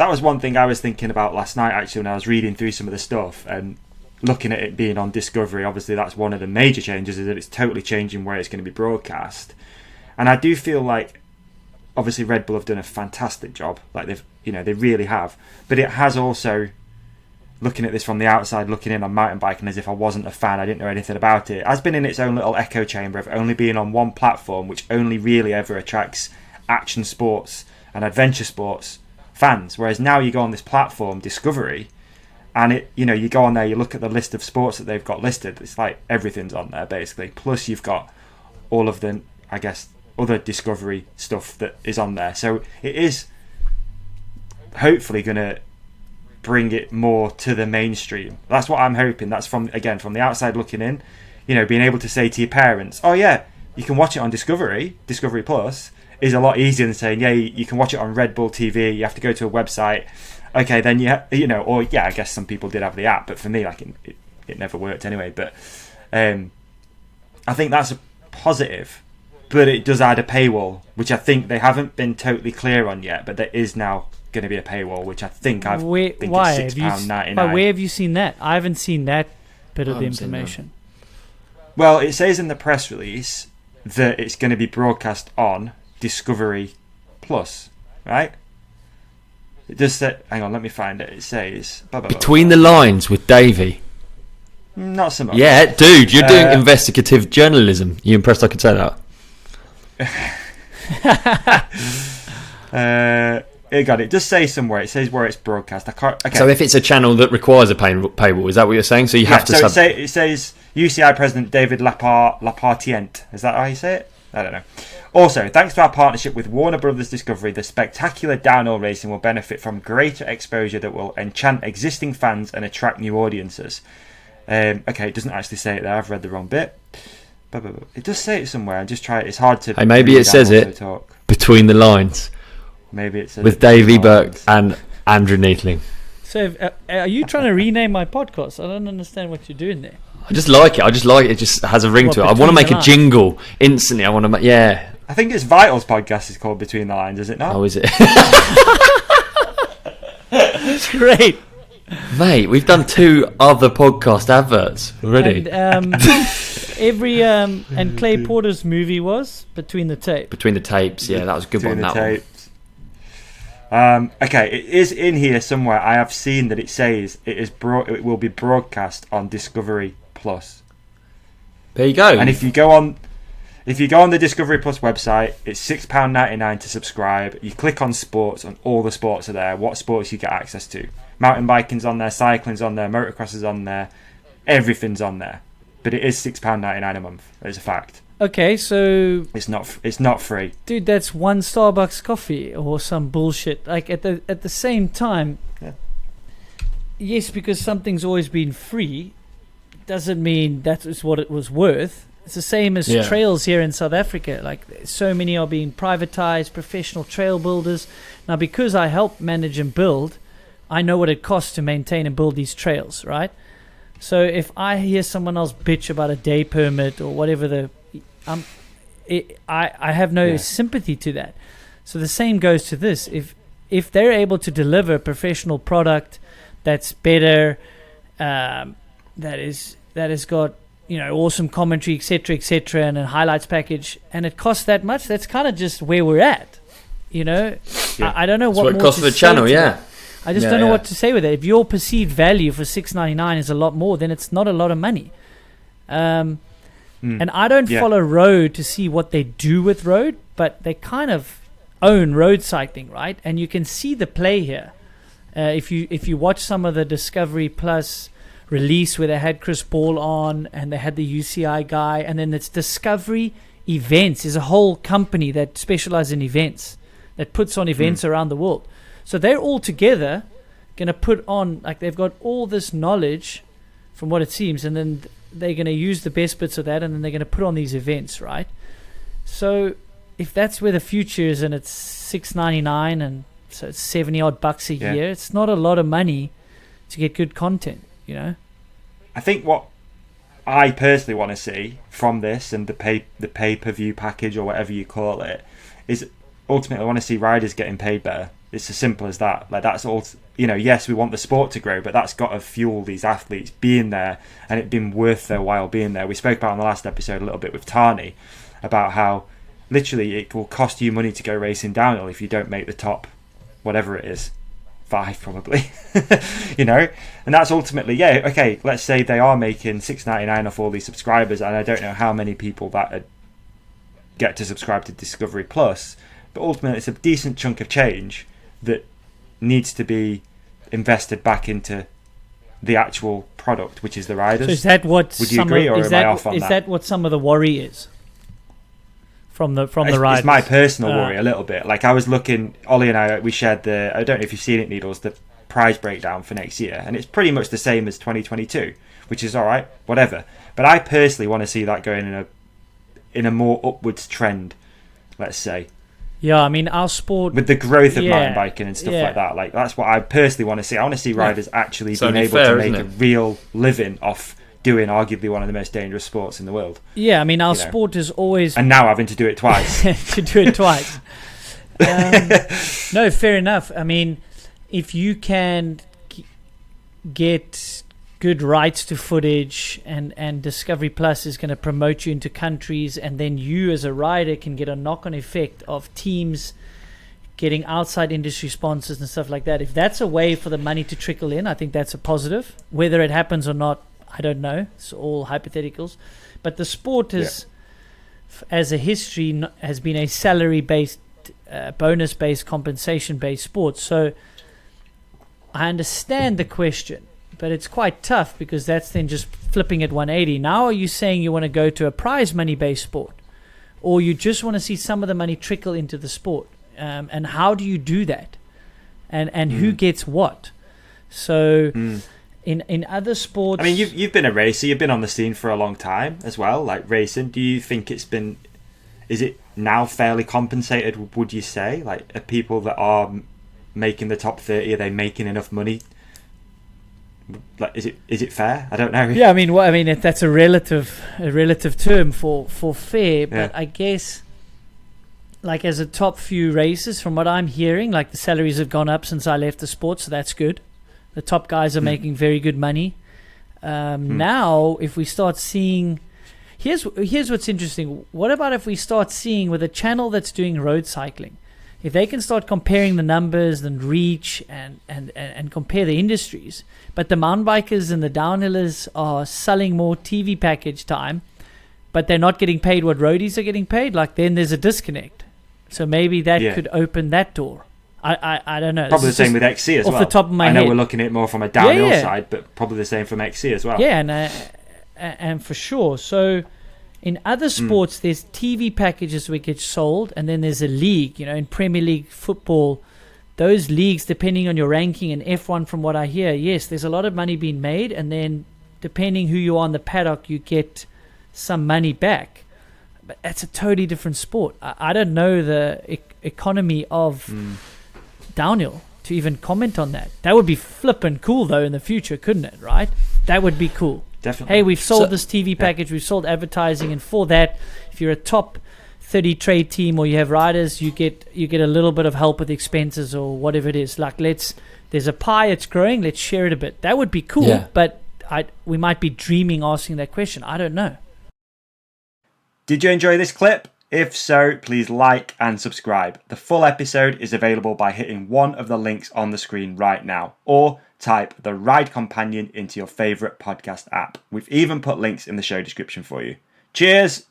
that was one thing I was thinking about last night, actually, when I was reading through some of the stuff and looking at it being on Discovery. Obviously, that's one of the major changes, is that it's totally changing where it's going to be broadcast. And I do feel like, obviously, Red Bull have done a fantastic job. Like, they really have. But it has also, looking at this from the outside, looking in on mountain biking as if I wasn't a fan, I didn't know anything about it, has been in its own little echo chamber of only being on one platform, which only really ever attracts action sports and adventure sports fans. Whereas now you go on this platform, Discovery, and you go on there, you look at the list of sports that they've got listed, it's like everything's on there basically, plus you've got all of the, I guess, other Discovery stuff that is on there. So it is hopefully going to bring it more to the mainstream. That's what I'm hoping. That's from the outside looking in, being able to say to your parents, oh yeah, you can watch it on Discovery Plus, is a lot easier than saying, yeah, you can watch it on Red Bull TV, you have to go to a website. Okay, then I guess some people did have the app, but for me, like, it never worked anyway. But I think that's a positive, but it does add a paywall, which I think they haven't been totally clear on yet, but there is now going to be a paywall, which I think think is £6.99. But where have you seen that? I haven't seen that bit of the information. Well, it says in the press release that it's going to be broadcast on Discovery Plus, right? It does say, hang on, let me find it. It says Between the Lines with Davey. Not so much. Yeah, dude, you're doing investigative journalism. You impressed I could say that? It does say somewhere. It says where it's broadcast. I can't. Okay. So if it's a channel that requires a paywall, is that what you're saying? So you have to. So it says UCI President David Lapartient. Is that how you say it? I don't know. Also, thanks to our partnership with Warner Brothers Discovery, the spectacular downhill racing will benefit from greater exposure that will enchant existing fans and attract new audiences. Okay, it doesn't actually say it there. I've read the wrong bit. It does say it somewhere. I'm just trying. It's hard to. Hey, maybe it says it between the lines. Maybe it says with Davey Burke and Andrew Neatling. So, are you trying to rename my podcast? I don't understand what you're doing there. I just like it. It just has a ring to it. I want to make a jingle instantly. I want to make, yeah. I think it's Vital's podcast is called Between the Lines, is it not? Oh, is it? Great. Mate, we've done 2 other podcast adverts already. And, and Clay Porter's movie was Between the Tapes. Between the Tapes, yeah, that was a good one. That tapes. Okay, it is in here somewhere. I have seen that it says it will be broadcast on Discovery Plus. There you go. And if you go on the Discovery Plus website, it's £6.99 to subscribe. You click on sports, and all the sports are there. What sports you get access to? Mountain biking's on there, cycling's on there, motocross is on there, everything's on there. But it is £6.99 a month. It's a fact. Okay, so it's not free, dude. That's one Starbucks coffee or some bullshit. Like at the same time, yeah. Yes, because something's always been free, doesn't mean that is what it was worth. It's the same as trails here in South Africa. Like, so many are being privatized, professional trail builders. Now, because I help manage and build, I know what it costs to maintain and build these trails, right? So if I hear someone else bitch about a day permit or whatever I have no sympathy to that. So the same goes to this. If they're able to deliver a professional product that's better, that has got awesome commentary, etc., and a highlights package, and it costs that much, that's kind of just where we're at. I don't know what it costs for the channel. I just don't know what to say with it. If your perceived value for $6.99 is a lot more, then it's not a lot of money. And I don't follow road to see what they do with road, but they kind of own road cycling, right? And you can see the play here. If you watch some of the Discovery Plus release where they had Chris Ball on and they had the UCI guy, and then it's Discovery Events is a whole company that specializes in events, that puts on events around the world. So they're all together going to put on, like, they've got all this knowledge from what it seems, and then they're going to use the best bits of that, and then they're going to put on these events, right? So if that's where the future is, and it's $6.99, and so it's $70-odd a year, it's not a lot of money to get good content, I think what I personally want to see from this and the pay-per-view package or whatever you call it is ultimately I want to see riders getting paid better. It's as simple as that. Like, that's all. Yes, we want the sport to grow, but that's got to fuel these athletes being there and it being worth their while being there. We spoke about on the last episode a little bit with Tarni about how literally it will cost you money to go racing downhill if you don't make the top, whatever it is, 5 probably. And that's ultimately, okay, let's say they are making $6.99 off all these subscribers, and I don't know how many people that get to subscribe to Discovery Plus, but ultimately it's a decent chunk of change that needs to be invested back into the actual product, which is the riders. So is that what? Would you agree, or am I off on that? Is that what some of the worry is from the riders? It's my personal worry a little bit. Like, I was looking, Ollie and we shared I don't know if you've seen it, Needles, the prize breakdown for next year, and it's pretty much the same as 2022, which is all right, whatever. But I personally want to see that going in a more upwards trend, let's say. Yeah, I mean, our sport... With the growth of mountain biking and stuff like that. Like, that's what I personally want to see. I want to see riders actually being able to make a real living off doing arguably one of the most dangerous sports in the world. Yeah, I mean, our sport is always... And now having to do it twice. No, fair enough. I mean, if you can get good rights to footage, and Discovery Plus is going to promote you into countries, and then you as a rider can get a knock-on effect of teams getting outside industry sponsors and stuff like that. If that's a way for the money to trickle in, I think that's a positive. Whether it happens or not, I don't know. It's all hypotheticals. But the sport is, as a history, has been a salary-based, bonus-based, compensation-based sport. So I understand the question, but it's quite tough, because that's then just flipping at 180. Now are you saying you want to go to a prize money-based sport, or you just want to see some of the money trickle into the sport? And how do you do that? And who gets what? So in other sports... I mean, you've been a racer. You've been on the scene for a long time as well, like racing. Do you think is it now fairly compensated, would you say? Like, are people that are making the top 30, are they making enough money? Like, is it fair? I don't know. Yeah, I mean, that's a relative term for fair, but I guess, like, as a top few races, from what I'm hearing, like, the salaries have gone up since I left the sport, so that's good. The top guys are making very good money. Now, if we start seeing, here's what's interesting. What about if we start seeing, with a channel that's doing road cycling, if they can start comparing the numbers and reach and compare the industries, but the mountain bikers and the downhillers are selling more TV package time, but they're not getting paid what roadies are getting paid, like, then there's a disconnect. So maybe that could open that door. I don't know. Probably the same with XC as well. Off the top of my head. I know we're looking at it more from a downhill side, but probably the same from XC as well. Yeah, and for sure. So in other sports, there's TV packages which get sold, and then there's a league. In Premier League football, those leagues, depending on your ranking, and F1, from what I hear, yes, there's a lot of money being made, and then depending who you are in the paddock, you get some money back. But that's a totally different sport. I don't know the economy of downhill to even comment on that. That would be flippin' cool, though, in the future, couldn't it? Right? That would be cool. Definitely. Hey, we've sold this TV package, we've sold advertising, and for that, if you're a top 30 trade team or you have riders, you get a little bit of help with expenses or whatever it is. Like, there's a pie, it's growing, let's share it a bit. That would be cool, but we might be dreaming asking that question. I don't know. Did you enjoy this clip? If so, please like and subscribe. The full episode is available by hitting one of the links on the screen right now, or type The Ride Companion into your favourite podcast app. We've even put links in the show description for you. Cheers!